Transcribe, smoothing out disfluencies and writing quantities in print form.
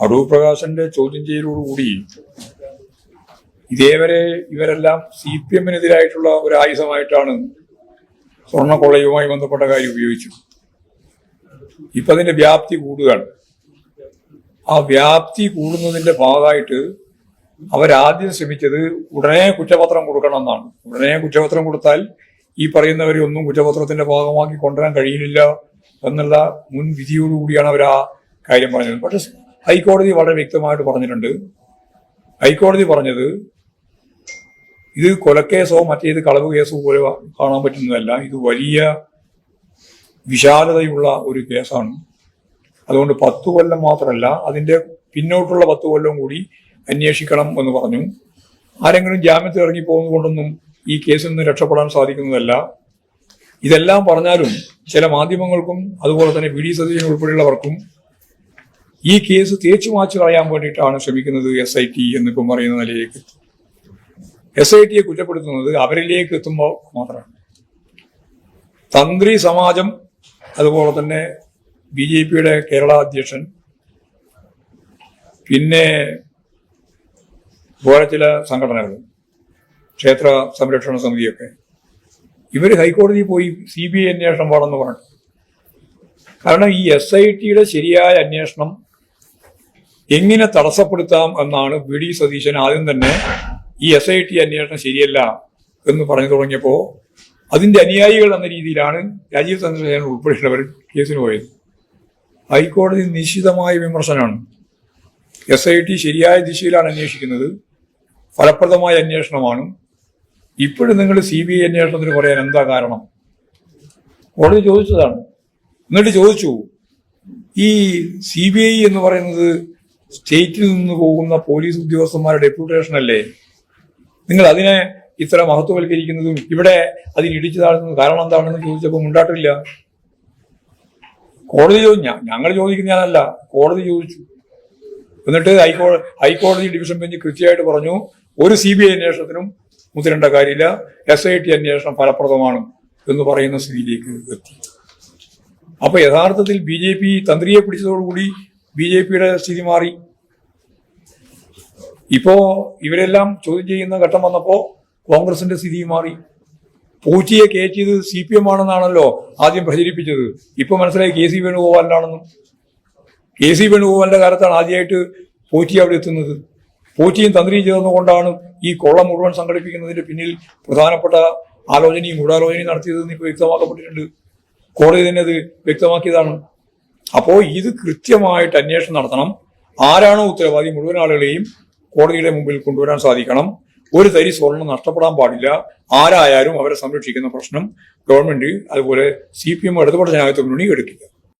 അടൂർ പ്രകാശന്റെ ചോദ്യം ചെയ്യലോടുകൂടി ഇതേവരെ ഇവരെല്ലാം CPM-നെതിരായിട്ടുള്ള ഒരു ആയുധമായിട്ടാണ് സ്വർണ്ണക്കൊള്ളയുമായി ബന്ധപ്പെട്ട കാര്യം ഉപയോഗിച്ചത്. ഇപ്പൊ അതിന്റെ വ്യാപ്തി കൂടുകയാണ്. ആ വ്യാപ്തി കൂടുന്നതിന്റെ ഭാഗമായിട്ട് അവരാദ്യം ശ്രമിച്ചത് ഉടനെ കുറ്റപത്രം കൊടുക്കണം എന്നാണ്. ഉടനെ കുറ്റപത്രം കൊടുത്താൽ ഈ പറയുന്നവരെ ഒന്നും കുറ്റപത്രത്തിന്റെ ഭാഗമാക്കി കൊണ്ടുവരാൻ കഴിയില്ല എന്നുള്ള മുൻ വിധിയോടുകൂടിയാണ് അവർ ആ കാര്യം പറഞ്ഞത്. പക്ഷെ ഹൈക്കോടതി വളരെ വ്യക്തമായിട്ട് പറഞ്ഞിട്ടുണ്ട്. ഹൈക്കോടതി പറഞ്ഞത് ഇത് കൊലക്കേസോ മറ്റേത് കളവ് കേസോ പോലെ കാണാൻ പറ്റുന്നതല്ല, ഇത് വലിയ വിശാലതയുള്ള ഒരു കേസാണ്. അതുകൊണ്ട് 10 കൊല്ലം മാത്രമല്ല, അതിന്റെ പിന്നോട്ടുള്ള 10 കൊല്ലം കൂടി അന്വേഷിക്കണം എന്ന് പറഞ്ഞു. ആരെങ്കിലും ജാമ്യത്തിൽ ഇറങ്ങി പോകുന്നതുകൊണ്ടൊന്നും ഈ കേസിൽ നിന്ന് രക്ഷപ്പെടാൻ സാധിക്കുന്നതല്ല. ഇതെല്ലാം പറഞ്ഞാലും ചില മാധ്യമങ്ങൾക്കും അതുപോലെ തന്നെ VD സതീശൻ ഉൾപ്പെടെയുള്ളവർക്കും ഈ കേസ് തേച്ചു മാച്ചു കളയാൻ വേണ്ടിയിട്ടാണ് ശ്രമിക്കുന്നത് SIT എന്നിപ്പം പറയുന്ന നിലയിലേക്ക്. SITയെ കുറ്റപ്പെടുത്തുന്നത് അവരിലേക്ക് എത്തുമ്പോൾ മാത്രമാണ്. തന്ത്രി സമാജം, അതുപോലെ തന്നെ BJPയുടെ കേരള അധ്യക്ഷൻ, പിന്നെ വേറെ ചില സംഘടനകൾ, ക്ഷേത്ര സംരക്ഷണ സമിതിയൊക്കെ, ഇവർ ഹൈക്കോടതിയിൽ പോയി CBI അന്വേഷണം വേണമെന്ന് പറഞ്ഞു. കാരണം ഈ SITയുടെ ശരിയായ അന്വേഷണം എങ്ങനെ തടസ്സപ്പെടുത്താം എന്നാണ് VD സതീശൻ ആദ്യം തന്നെ ഈ SIT അന്വേഷണം ശരിയല്ല എന്ന് പറഞ്ഞു തുടങ്ങിയപ്പോൾ അതിന്റെ അനുയായികൾ എന്ന രീതിയിലാണ് രാജീവ് ചന്ദ്രശേഖരൻ ഉൾപ്പെടെയുള്ളവർ കേസിന് പോയത്. ഹൈക്കോടതി നിശ്ചിതമായ വിമർശനമാണ്. SIT ശരിയായ ദിശയിലാണ് അന്വേഷിക്കുന്നത്, ഫലപ്രദമായ അന്വേഷണമാണ്. ഇപ്പോഴും നിങ്ങൾ CBI അന്വേഷണത്തിന് പറയാൻ എന്താ കാരണം? കോടതി ചോദിച്ചതാണ്. എന്നിട്ട് ചോദിച്ചു, ഈ CBI എന്ന് പറയുന്നത് സ്റ്റേറ്റിൽ നിന്ന് പോകുന്ന പോലീസ് ഉദ്യോഗസ്ഥന്മാരുടെ ഡെപ്യൂട്ടേഷൻ അല്ലേ? നിങ്ങൾ അതിനെ ഇത്ര മഹത്വവൽക്കരിക്കുന്നതും ഇവിടെ അതിന് ഇടിച്ചു താഴ്ന്നതും കാരണം എന്താണെന്ന് ചോദിച്ചപ്പോൾ മുണ്ടാട്ടില്ല. കോടതി ചോദിച്ചു, ഞങ്ങൾ ചോദിക്കുന്നതല്ല, കോടതി ചോദിച്ചു. എന്നിട്ട് ഹൈക്കോടതി ഡിവിഷൻ ബെഞ്ച് കൃത്യമായിട്ട് പറഞ്ഞു, ഒരു CBI അന്വേഷണത്തിനും മുതിരേണ്ട കാര്യമില്ല, SIT അന്വേഷണം ഫലപ്രദമാണ് എന്ന് പറയുന്ന സ്ഥിതിയിലേക്ക് എത്തി. അപ്പൊ യഥാർത്ഥത്തിൽ BJP തന്ത്രിയെ പിടിച്ചതോടുകൂടി BJPയുടെ സ്ഥിതി മാറി. ഇപ്പോ ഇവരെല്ലാം ചോദ്യം ചെയ്യുന്ന ഘട്ടം വന്നപ്പോ കോൺഗ്രസിന്റെ സ്ഥിതി മാറി. പൂച്ചിയെ കയറ്റിയത് CPM ആണെന്നാണല്ലോ ആദ്യം പ്രചരിപ്പിച്ചത്. ഇപ്പൊ മനസ്സിലായി KC വേണുഗോപാലിനാണെന്നും. KC വേണുഗോപാലിന്റെ കാലത്താണ് ആദ്യമായിട്ട് പൂച്ചി അവിടെ എത്തുന്നത്. പൂച്ചിയും തന്ത്രിയും ചേർന്നുകൊണ്ടാണ് ഈ കൊള്ള മുഴുവൻ സംഘടിപ്പിക്കുന്നതിന്റെ പിന്നിൽ പ്രധാനപ്പെട്ട ആലോചനയും ഗൂഢാലോചനയും നടത്തിയതെന്ന് ഇപ്പൊ വ്യക്തമാക്കപ്പെട്ടിട്ടുണ്ട്. കോടതി തന്നെ അത് വ്യക്തമാക്കിയതാണ്. അപ്പോ ഇത് കൃത്യമായിട്ട് അന്വേഷണം നടത്തണം. ആരാണോ ഉത്തരവാദി മുഴുവൻ ആളുകളെയും കോടതിയുടെ മുമ്പിൽ കൊണ്ടുവരാൻ സാധിക്കണം. ഒരു തരി സ്വർണം നഷ്ടപ്പെടാൻ പാടില്ല. ആരായാലും അവരെ സംരക്ഷിക്കുന്ന പ്രശ്നം ഗവൺമെന്റ് അതുപോലെ CPM ഇടതുപക്ഷ ജനാധിപത്യ മുന്നണി എടുക്കില്ല.